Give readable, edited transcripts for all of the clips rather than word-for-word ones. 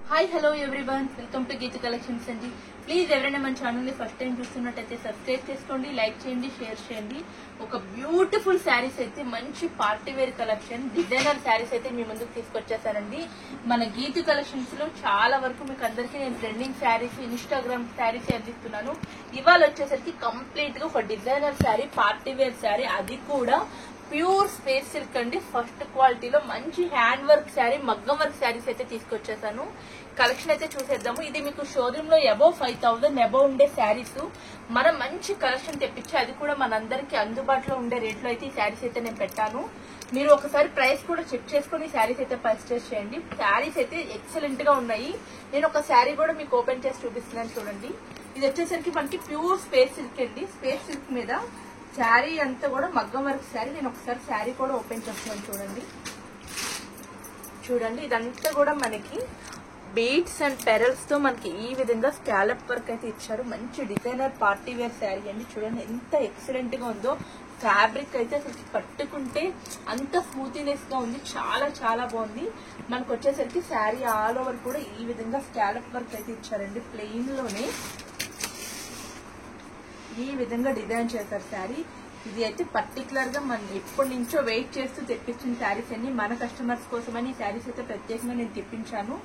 Hi hello everyone, welcome to Geetha collections అండి. Please ఎవరైనా మన ఛానల్ ని ఫస్ట్ టైం చూస్తున్నట్టయితే సబ్స్క్రైబ్ చేసుకోండి, లైక్ చేయండి, షేర్ చేయండి. ఒక బ్యూటిఫుల్ శారీస్ అయితే మంచి party wear collection, designer saris అయితే మీ ముందుకు తీసుకొచ్చేసానండి. మన గీత కలెక్షన్స్ లో చాలా వరకు మీకు అందరికీ నేను ట్రెండింగ్ శారీస్, ఇన్స్టాగ్రామ్ శారీస్ అందిస్తున్నాను. ఇవాళ వచ్చేసరికి కంప్లీట్ గా ఒక designer sari, party wear sari, అది కూడా ప్యూర్ స్పేస్ సిల్క్ అండి. ఫస్ట్ క్వాలిటీలో మంచి హ్యాండ్ వర్క్ శారీ, మగ్గం వర్క్ శారీస్ అయితే తీసుకొచ్చేసాను. కలెక్షన్ అయితే చూసేద్దాము. ఇది మీకు షోరూమ్ లో అబౌవ్ 5,000 అబౌవ్ ఉండే శారీస్ మనం మంచి కలెక్షన్ తెప్పించి, అది కూడా మనందరికి అందుబాటులో ఉండే రేట్లో అయితే ఈ శారీస్ అయితే నేను పెట్టాను. మీరు ఒకసారి ప్రైస్ కూడా చెక్ చేసుకుని శారీస్ అయితే పర్చేస్ చేయండి. శారీస్ అయితే ఎక్సలెంట్ గా ఉన్నాయి. నేను ఒక శారీ కూడా మీకు ఓపెన్ చేసి చూపిస్తున్నాను చూడండి. ఇది వచ్చేసరికి మనకి ప్యూర్ స్పేస్ సిల్క్ అండి. స్పేస్ సిల్క్ మీద శారీ అంతా కూడా మగ్గం వర్క్ శారీ. నేను ఒకసారి శారీ కూడా ఓపెన్ చేస్తున్నాను చూడండి. చూడండి, ఇదంతా కూడా మనకి బీడ్స్ అండ్ పెరల్స్ తో మనకి ఈ విధంగా స్కాలప్ వర్క్ అయితే ఇచ్చారు. మంచి డిజైనర్ పార్టీ వేర్ శారీ అండి. చూడండి ఎంత ఎక్సలెంట్ గా ఉందో. ఫ్యాబ్రిక్ అయితే అసలు పట్టుకుంటే అంత స్మూతీనెస్ గా ఉంది. చాలా చాలా బాగుంది. మనకు వచ్చేసరికి శారీ ఆల్ ఓవర్ కూడా ఈ విధంగా స్కాలప్ వర్క్ అయితే ఇచ్చారండి. ప్లెయిన్ లోనే ఈ విధంగా డిజైన్ చేశారు శారీ. ఇది అయితే పర్టికులర్ గా మనం ఎప్పటి నుంచో వెయిట్ చేస్తూ తెప్పించిన శారీస్ అన్ని మన కస్టమర్స్ కోసమని ఈ శారీస్ అయితే ప్రత్యేకంగా నేను తెప్పించాను.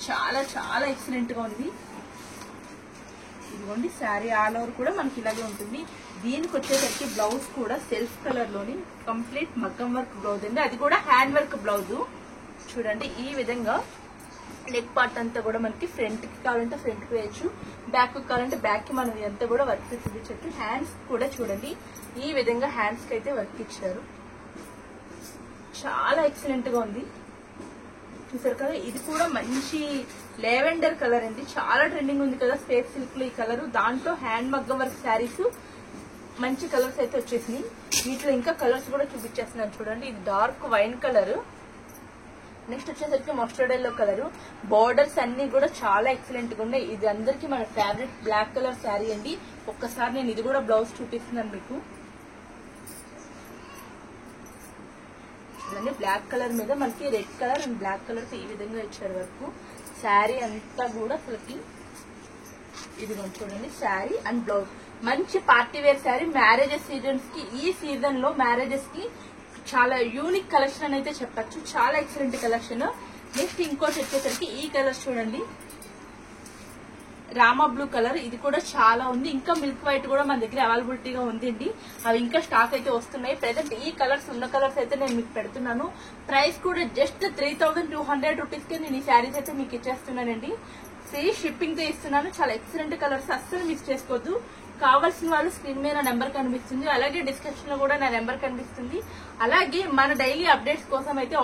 చాలా చాలా ఎక్సలెంట్ గా ఉంది. ఇదిగోండి, శారీ ఆల్ ఓవర్ కూడా మనకి ఇలాగే ఉంటుంది. దీనికి వచ్చేసరికి బ్లౌజ్ కూడా సెల్ఫ్ కలర్ లోని కంప్లీట్ మగ్గం వర్క్ బ్లౌజ్ అండి. అది కూడా హ్యాండ్ వర్క్ బ్లౌజ్. చూడండి, ఈ విధంగా నెక్ పార్ట్ అంతా కూడా మనకి ఫ్రంట్ కి కావాలంటే ఫ్రంట్ కి వేయచ్చు, బ్యాక్ కి కావాలంటే బ్యాక్ కి మనం అంతా కూడా వర్క్ చూపించచ్చు. హ్యాండ్స్ కూడా చూడండి, ఈ విధంగా హ్యాండ్స్ కి అయితే వర్క్ ఇచ్చారు. చాలా ఎక్సలెంట్ గా ఉంది. చూసారు కదా, ఇది కూడా మంచి లెవెండర్ కలర్ అండి. చాలా ట్రెండింగ్ ఉంది కదా స్పేస్ సిల్క్ లో ఈ కలర్. దాంట్లో హ్యాండ్ మగ్గం వర్క్ శారీస్ మంచి కలర్స్ అయితే వచ్చేసినాయి. వీటిలో ఇంకా కలర్స్ కూడా చూపించేస్తున్నాను చూడండి. ఇది డార్క్ వైన్ కలర్. నెక్స్ట్ వచ్చేసరికి మస్టర్డ్ ఎల్లో కలర్. బార్డర్స్ అన్ని కూడా చాలా ఎక్సలెంట్ గా ఉన్నాయి. ఇది అందరికి మన ఫేవరెట్ బ్లాక్ కలర్ శారీ అండి. ఒక్కసారి నేను ఇది కూడా బ్లౌజ్ చూపిస్తున్నాను మీకు. చూడండి, బ్లాక్ కలర్ మీద మనకి red colour and black colour ఈ విధంగా ఇచ్చారు వరకు. శారీ అంతా కూడా అసలుకి ఇదిగో చూడండి, శారీ అండ్ బ్లౌజ్. మంచి party wear sari. Marriages seasons కి, ఈ సీజన్ లో మ్యారేజెస్ కి చాలా యూనిక్ కలెక్షన్ అని అయితే చెప్పచ్చు. చాలా ఎక్సలెంట్ కలెక్షన్. నెక్స్ట్ ఇంకోటి వచ్చేసరికి ఈ కలర్ చూడండి, రామా బ్లూ కలర్. ఇది కూడా చాలా ఉంది. ఇంకా మిల్క్ వైట్ కూడా మన దగ్గర అవైలబిలిటీగా ఉందండి. అవి ఇంకా స్టాక్ అయితే వస్తున్నాయి. ప్రెసెంట్ ఈ కలర్స్ ఉన్న కలర్స్ అయితే నేను మీకు పెడుతున్నాను. ప్రైస్ కూడా జస్ట్ 3,200 రూపీస్ కి నేను ఈ శారీస్ అయితే మీకు ఇచ్చేస్తున్నానండి. ఫ్రీ షిప్పింగ్ తో ఇస్తున్నాను. చాలా ఎక్సలెంట్ కలర్స్, అస్సలు మిస్ చేసుకోవద్దు. కావాల్సిన వాళ్ళు స్క్రీన్ మీద నా నెంబర్ కనిపిస్తుంది, అలాగే డిస్క్రిప్షన్ లో కూడా నా నెంబర్ కనిపిస్తుంది. అలాగే మన డైలీ అప్డేట్స్ కోసం అయితే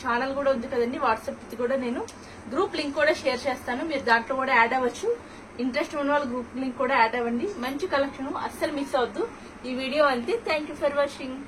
ఛానల్ కూడా ఉంది కదండి, వాట్సాప్ కూడా నేను గ్రూప్ లింక్ కూడా షేర్ చేస్తాను. మీరు దాంట్లో కూడా యాడ్ అవ్వచ్చు. ఇంట్రెస్ట్ ఉన్న వాళ్ళు గ్రూప్ లింక్ కూడా యాడ్ అవ్వండి. మంచి కలెక్షన్, అస్సలు మిస్ అవద్దు. ఈ వీడియో అంతే. Thank you for watching.